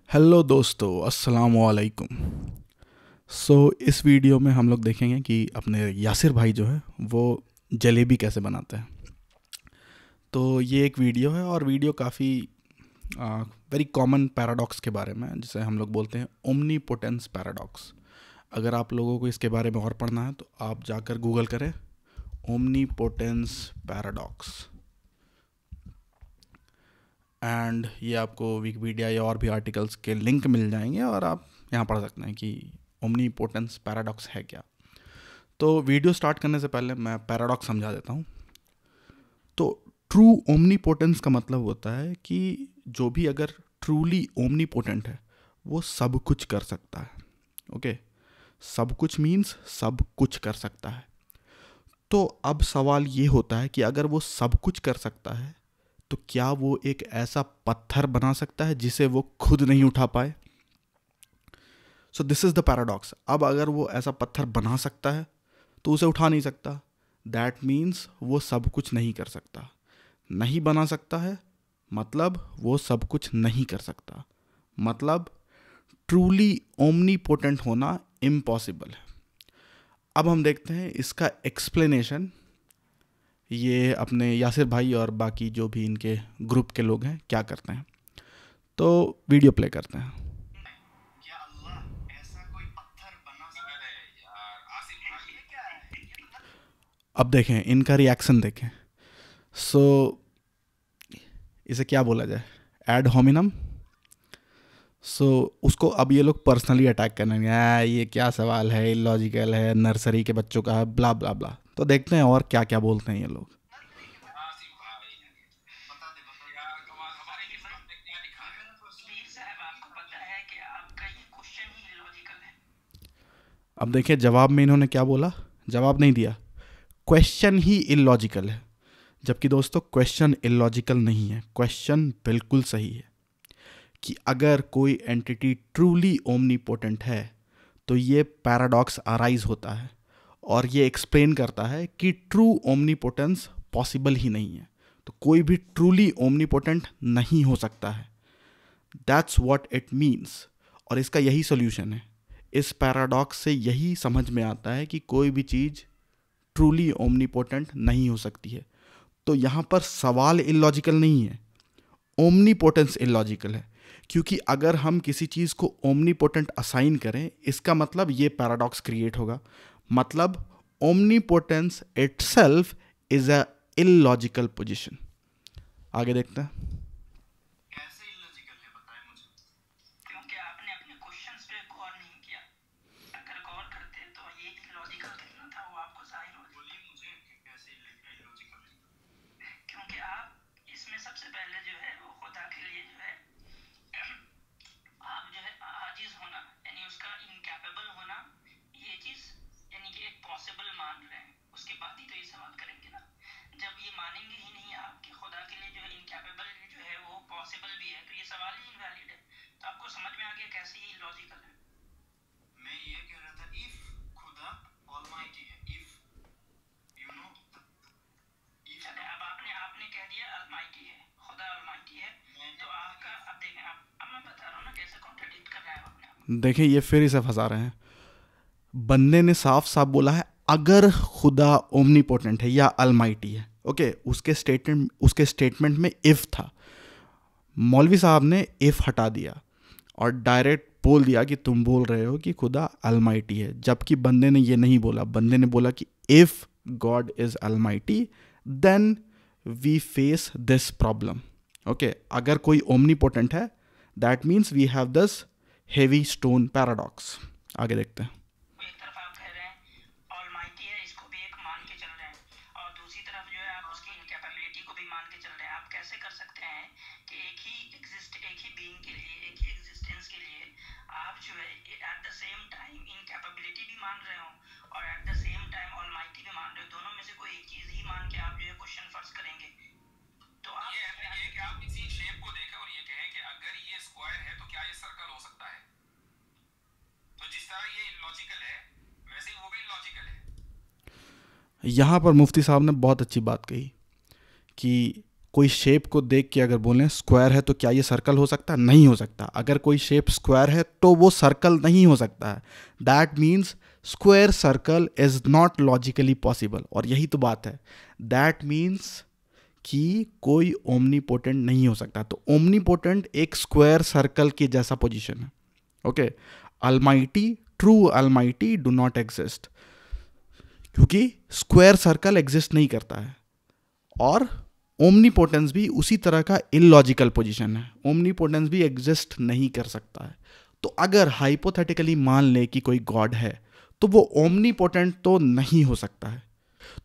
Hello दोस्तों, अस्सलाम वालेकुम। इस वीडियो में हम लोग देखेंगे कि अपने यासिर भाई जो है वो जलेबी कैसे बनाते हैं। तो ये एक वीडियो है और वीडियो काफ़ी वेरी कॉमन पैराडॉक्स के बारे में है, जिसे हम लोग बोलते हैं ओमनीपोटेंस पैराडॉक्स। अगर आप लोगों को इसके बारे में और पढ़ना है तो आप जाकर गूगल करें ओमनीपोटेंस पैराडॉक्स, एंड ये आपको विकिपीडिया या और भी आर्टिकल्स के लिंक मिल जाएंगे और आप यहाँ पढ़ सकते हैं कि ओमनीपोटेंस पैराडॉक्स है क्या। तो वीडियो स्टार्ट करने से पहले मैं पैराडॉक्स समझा देता हूँ। तो ट्रू ओमनीपोटेंस का मतलब होता है कि जो भी अगर ट्रूली ओमनीपोटेंट है वो सब कुछ कर सकता है। ओके, सब कुछ मीन्स सब कुछ कर सकता है। तो अब सवाल ये होता है कि अगर वो सब कुछ कर सकता है तो क्या वो एक ऐसा पत्थर बना सकता है जिसे वो खुद नहीं उठा पाए। So this is the paradox. अब अगर वो ऐसा पत्थर बना सकता है तो उसे उठा नहीं सकता, दैट मीन्स वो सब कुछ नहीं कर सकता। नहीं बना सकता है मतलब वो सब कुछ नहीं कर सकता, मतलब ट्रूली ओमनीपोटेंट होना इम्पॉसिबल है। अब हम देखते हैं इसका एक्सप्लेनेशन ये अपने यासिर भाई और बाकी जो भी इनके ग्रुप के लोग हैं क्या करते हैं। तो वीडियो प्ले करते हैं। क्या अल्लाह ऐसा कोई पत्थर बना सकता है? यार आसिफ भाई, ये क्या है? ये तो अब देखें इनका रिएक्शन देखें। सो इसे क्या बोला जाए, एड होमिनम। उसको अब ये लोग पर्सनली अटैक करेंगे, ये क्या सवाल है, इलॉजिकल है, नर्सरी के बच्चों का है, ब्ला ब्ला ब्ला। तो देखते हैं और क्या क्या बोलते हैं ये लोग। नर्सरी के बाद आसिफ भाई, बता दे यार, कमाल। हमारे किस्मत में क्या लिखा है? पीर साहब, आपको पता है कि आपका ये क्वेश्चन ही इलॉजिकल है। अब देखिए जवाब में इन्होंने क्या बोला, जवाब नहीं दिया, क्वेश्चन ही इलॉजिकल है। जबकि दोस्तों क्वेश्चन इलॉजिकल नहीं है, क्वेश्चन बिल्कुल सही है कि अगर कोई एंटिटी ट्रूली ओमनीपोटेंट है तो ये पैराडॉक्स अराइज होता है और ये एक्सप्लेन करता है कि ट्रू ओमनीपोटेंस पॉसिबल ही नहीं है। तो कोई भी ट्रूली ओमनीपोटेंट नहीं हो सकता है, दैट्स व्हाट इट मीन्स। और इसका यही सोल्यूशन है। इस पैराडॉक्स से यही समझ में आता है कि कोई भी चीज़ ट्रूली ओमनीपोटेंट नहीं हो सकती है। तो यहाँ पर सवाल इलॉजिकल नहीं है, ओमनीपोटेंस इलॉजिकल है। क्योंकि अगर हम किसी चीज़ को ओमनीपोटेंट असाइन करें इसका मतलब ये पैराडॉक्स क्रिएट होगा, मतलब omnipotence itself is a illogical position. आगे देखते हैं। कैसे इलॉजिकल है, बताएं मुझे। क्योंकि आपने अपने क्वेश्चंस पे गौर नहीं किया। अगर गौर करते तो ये इलॉजिकल कितना था वो आपको जाहिर हो जाता। बोलिए मुझे कि कैसे इलॉजिकल है। क्योंकि आप इसमें सबसे पहले जो है वो खुदा के लिए जो है आप जो है आजिज होना, यानी उसका इनकैपेबल होना, ये चीज यानी कि एक पॉसिबल मान रहे हैं। उसके बाद ही तो ये सवाल करेंगे ना। जब ये मानेंगे ही नहीं आप कि खुदा के लिए जो है इनकैपेबल जो है वो पॉसिबल भी है, तो ये सवाल ही इनवैलिड है। तो आपको समझ में आ गया कैसे ये लॉजिकल है। मैं ये कह रहा था, इफ खुदा ऑलमाइटी है, इफ यू नो, इफ अब आपने आपने कह दिया ऑलमाइटी है, खुदा ऑलमाइटी है, तो आपका अब देखें, अब मैं बता रहा हूँ ना कैसे कॉन्ट्रडिक्ट कर रहा है अपने आप। देखें ये फिर इसे फंसा रहे हैं। बंदे ने साफ साफ बोला है अगर खुदा ओमनीपोटेंट है या अलमाइटी है। ओके, उसके स्टेटमेंट में इफ़ था, मौलवी साहब ने इफ़ हटा दिया और डायरेक्ट बोल दिया कि तुम बोल रहे हो कि खुदा अलमाइटी है, जबकि बंदे ने ये नहीं बोला। बंदे ने बोला कि if God is almighty then we face this problem. Okay, अगर कोई ओमनीपोटेंट है that means we have this heavy stone paradox. आगे देखते हैं। एक तरफ आप कह रहे हैं ऑलमाइटी है, इसको भी एक मान के चल रहे हैं, और दूसरी तरफ जो है आप उसकी इनकैपेबिलिटी को भी मान के चल रहे हैं। आप कैसे कर सकते हैं कि एक ही बीइंग के लिए, एक ही एग्जिस्टेंस के लिए आप जो है at the same time incapability भी मान रहे हो और at the same time almighty भी मान रहे हो? दोनों में से कोई एक चीज ही मान के आप जो है क्वेश्चन फर्ज करेंगे। तो आप ये है कि आप किसी शेप को देखें और ये कहें कि अगर ये स्क्वायर है तो क्या ये सर्कल हो सकता है? तो जिस तरह ये लॉजिकल है वैसे ही वो भी लॉजिकल है। यहाँ पर मुफ्ती साहब ने बहुत अच्छी बात कही कि कोई शेप को देख के अगर बोलें स्क्वायर है तो क्या ये सर्कल हो सकता है? नहीं हो सकता। अगर कोई शेप स्क्वायर है तो वो सर्कल नहीं हो सकता है। That means square circle is not logically possible. और यही तो बात है, दैट मीन्स कि कोई ओमनीपोटेंट नहीं हो सकता। तो ओमनीपोटेंट एक स्क्वायर सर्कल के जैसा पोजीशन है। Okay, Almighty, true Almighty do not exist, क्योंकि स्क्वायर सर्कल एग्जिस्ट नहीं करता है। और ओमनीपोटेंस भी उसी तरह का इलॉजिकल पोजीशन है, ओमनीपोटेंस भी एग्जिस्ट नहीं कर सकता है। तो अगर हाइपोथेटिकली मान ले कि कोई गॉड है तो वो ओमनीपोटेंट तो नहीं हो सकता है।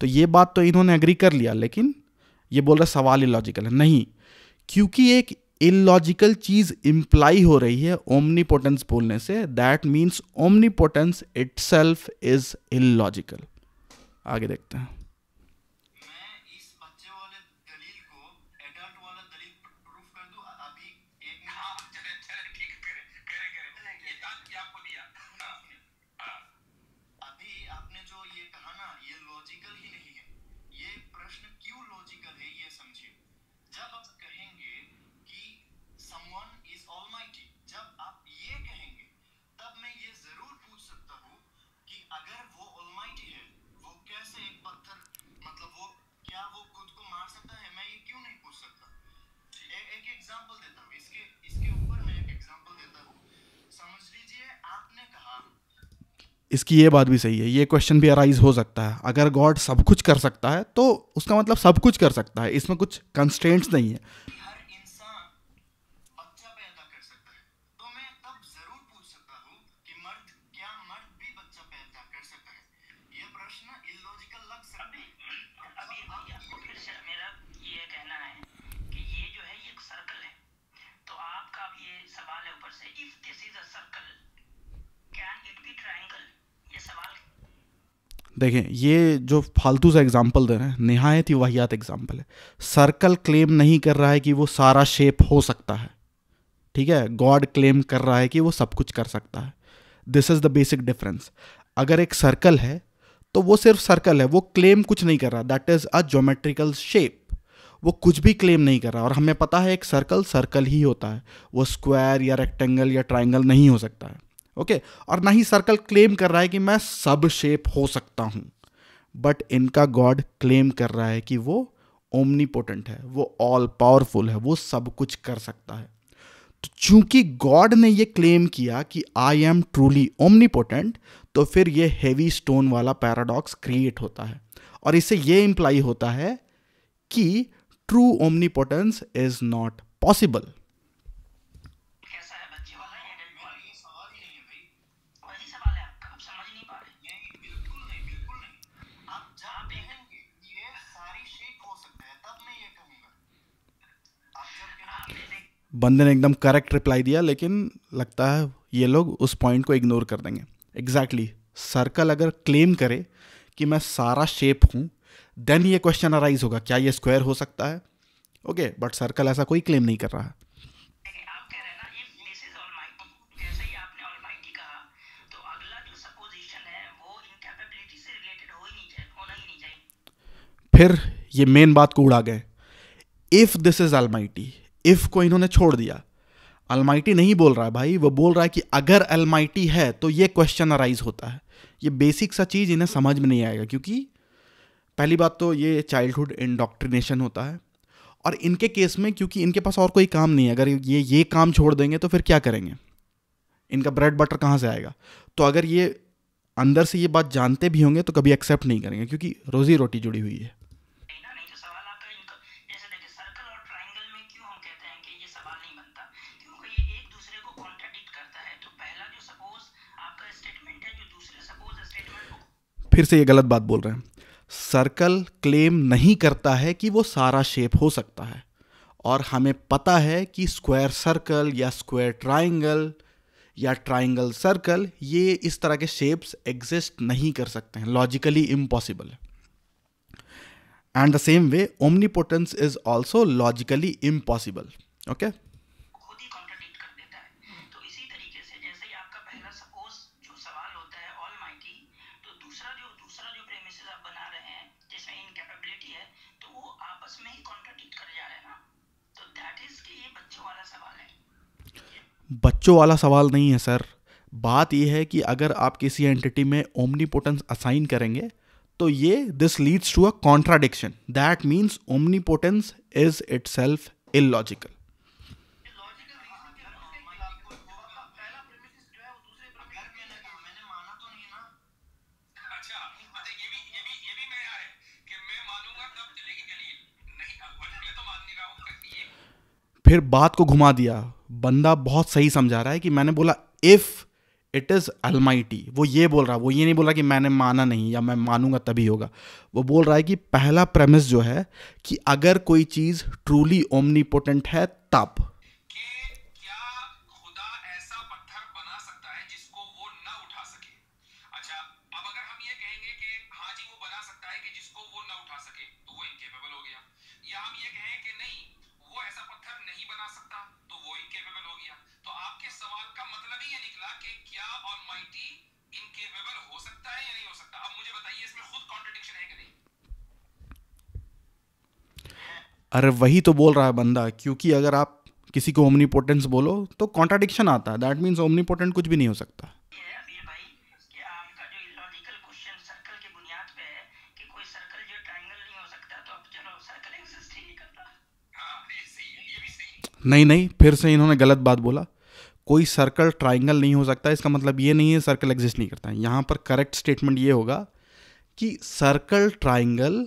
तो ये बात तो इन्होंने एग्री कर लिया, लेकिन ये बोल रहा सवाल इलॉजिकल है। नहीं, क्योंकि एक इलॉजिकल चीज इंप्लाई हो रही है ओमनीपोटेंस बोलने से, that means omnipotence itself is illogical. आगे देखते हैं। मैं इस बच्चे वाले दलील को एडल्ट वाला दलील प्रूफ कर दूं अभी एक मिनट। हाँ चले चले ठीक करे करे करे ये दांत आपको दिया। अभी आपने जो ये कहा ना, ये लॉजिकल ही नहीं है। ये प्रश्न क्यों लॉजिकल है ये समझिए। जब आप कहेंगे कि समवन इज ऑलमाइटी, जब आप ये कहेंगे तब मैं ये जरूर पूछ सकता हूँ कि अगर वो ऑलमाइटी है वो कैसे एक पत्थर, मतलब वो क्या वो खुद को मार सकता है? मैं ये क्यों नहीं पूछ सकता? एक एग्जांपल देता हूँ, इसके इसके ऊपर मैं एक एग्जांपल देता हूँ। समझ लीजिए आपने कहा, इसकी ये बात भी सही है, ये क्वेश्चन भी अराइज हो सकता है, अगर गॉड सब कुछ कर सकता है तो उसका मतलब सब कुछ कर सकता है, इसमें कुछ कंस्ट्रेंट्स नहीं है। हर इंसान बच्चा पैदा कर सकता है, तो मैं तब जरूर पूछ सकता हूँ कि क्या मर्द भी बच्चा पैदा कर सकता है? ये प्रश्न इलॉजिकल लग सकता है। अभी आपको फिर से मेरा ये कहना है कि ये जो है ये एक सर्कल है, तो आपका अब ये सवाल है ऊपर से, if this is a circle can it be triangle? ये सवाल। देखें, ये जो फालतू सा एग्जाम्पल दे रहे हैं निहायत ही वाहियात एग्जाम्पल है। सर्कल क्लेम नहीं कर रहा है कि वो सारा शेप हो सकता है, ठीक है। गॉड क्लेम कर रहा है कि वो सब कुछ कर सकता है। This is the basic difference. अगर एक सर्कल है तो वो सिर्फ सर्कल है, वो क्लेम कुछ नहीं कर रहा, that is a geometrical shape. वो कुछ भी क्लेम नहीं कर रहा, और हमें पता है एक सर्कल सर्कल ही होता है, वो स्क्वायर या रेक्टेंगल या ट्राइंगल नहीं हो सकता है। ओके, और ना ही सर्कल क्लेम कर रहा है कि मैं सब शेप हो सकता हूं। बट इनका गॉड क्लेम कर रहा है कि वो ओमनीपोटेंट है, वो ऑल पावरफुल है, वो सब कुछ कर सकता है। तो चूंकि गॉड ने ये क्लेम किया कि आई एम ट्रूली ओमनीपोटेंट, तो फिर ये हेवी स्टोन वाला पैराडॉक्स क्रिएट होता है, और इससे ये इंप्लाई होता है कि true omnipotence is not possible. कैसा है बच्चे वाला या एडल्ट वाला? ये सवाल ही नहीं है भाई, वही सवाल है आपका, आप समझ नहीं पा रहे। नहीं बिल्कुल नहीं, बिल्कुल नहीं। आप जब कहेंगे ये सारी शेप हो सकता है तब मैं ये कहूंगा। आप जब कहेंगे, बंदे ने एकदम करेक्ट रिप्लाई दिया, लेकिन लगता है ये लोग उस पॉइंट को इग्नोर कर देंगे। एग्जैक्टली, सर्कल अगर क्लेम करे कि मैं सारा शेप हूं, देन ये क्वेश्चन अराइज होगा क्या ये स्क्वायर हो सकता है। ओके, बट सर्कल ऐसा कोई क्लेम नहीं कर रहा है। देखिए आप कह रहे हैं ना इफ दिस इज ऑलमाइटी, जैसे ही आपने ऑलमाइटी कहा तो अगला जो सपोजिशन है वो इनकैपेबिलिटी से रिलेटेड हो ही नहीं चाहिए, होना ही नहीं चाहिए। फिर ये मेन बात को उड़ा गए। If this is Almighty, if को इन्होंने छोड़ दिया। अलमाइटी नहीं बोल रहा है भाई, वो बोल रहा है कि अगर अलमाइटी है तो ये क्वेश्चन अराइज होता है। ये बेसिक सा चीज़ इन्हें समझ में नहीं आएगा, क्योंकि पहली बात तो ये चाइल्डहुड इंडोक्ट्रिनेशन होता है, और इनके केस में क्योंकि इनके पास और कोई काम नहीं है, अगर ये काम छोड़ देंगे तो फिर क्या करेंगे, इनका ब्रेड बटर कहाँ से आएगा। तो अगर ये अंदर से ये बात जानते भी होंगे तो कभी एक्सेप्ट नहीं करेंगे, क्योंकि रोजी रोटी जुड़ी हुई है। नहीं ना, नहीं तो सवाल आपका इनको, जैसे देखिए सर्कल और ट्रायंगल में क्यों हम कहते हैं कि ये सवाल नहीं बनता, क्योंकि ये एक दूसरे को कॉन्ट्राडिक्ट करता है। तो पहला जो सपोज आपका स्टेटमेंट है, जो दूसरे सपोज स्टेटमेंट को फिर से ये गलत बात बोल रहे हैं। सर्कल क्लेम नहीं करता है कि वो सारा शेप हो सकता है, और हमें पता है कि स्क्वायर सर्कल या स्क्वायर ट्राइंगल या ट्राइंगल सर्कल ये इस तरह के शेप्स एग्जिस्ट नहीं कर सकते हैं, लॉजिकली इम्पॉसिबल है। And the same way omnipotence is also logically impossible. Okay, खुद ही कॉन्ट्राडिक्ट कर देता है। तो इसी तरीके से जैसे ही आपका पहला सपोज जो सवाल होता है ऑलमाइटी, तो दूसरा जो प्रेमिसेस आप बना रहे हैं जिसमें इनकैपेबिलिटी है, तो वो आपस में ही कॉन्ट्राडिक्ट कर जा रहे हैं ना। बच्चों वाला सवाल नहीं है सर। बात यह है कि अगर आप किसी एंटिटी में ओमनीपोटेंस असाइन करेंगे तो ये this leads to a contradiction. That means omnipotence is itself illogical. फिर बात को घुमा दिया, बंदा बहुत सही समझा रहा है कि मैंने बोला इफ इट इज अलमाइटी, वो ये बोल रहा, वो ये नहीं बोल रहा कि मैंने माना नहीं या मैं मानूंगा तभी होगा। वो बोल रहा है कि पहला प्रेमिस जो है कि अगर कोई चीज ट्रूली ओमनीपोटेंट है तब अरे वही तो बोल रहा है बंदा, क्योंकि अगर आप किसी को ओमनीपोटेंस बोलो तो कॉन्ट्राडिक्शन आता है। दैट मीन्स ओमनीपोटेंट कुछ भी नहीं हो सकता। ये है अबीर भाई कि आपका जो इलॉजिकल क्वेश्चन सर्कल की बुनियाद पे है कि कोई सर्कल जो ट्रायंगल नहीं हो सकता, तो अब चलो सर्कल एग्जिस्ट ही नहीं करता। हाँ ये सही है, ये भी सही। नहीं, फिर से इन्होंने गलत बात बोला। कोई सर्कल ट्राइंगल नहीं हो सकता, इसका मतलब ये नहीं है सर्कल एग्जिस्ट नहीं करता है। यहाँ पर करेक्ट स्टेटमेंट ये होगा कि सर्कल ट्राइंगल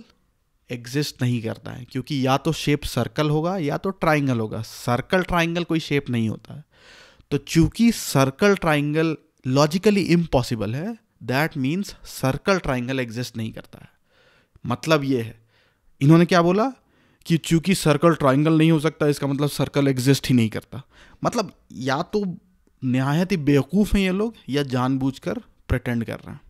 एग्जिस्ट नहीं करता है, क्योंकि या तो शेप सर्कल होगा या तो ट्राइंगल होगा। सर्कल ट्राइंगल कोई शेप नहीं होता है। तो चूंकि सर्कल ट्राइंगल लॉजिकली इम्पॉसिबल है, that means circle triangle exist नहीं करता है। मतलब ये है, इन्होंने क्या बोला कि चूंकि सर्कल ट्राइंगल नहीं हो सकता, इसका मतलब सर्कल एग्जिस्ट ही नहीं करता। मतलब या तो निहायत ही बेवकूफ़ हैं ये लोग या जानबूझकर प्रिटेंड कर रहे हैं।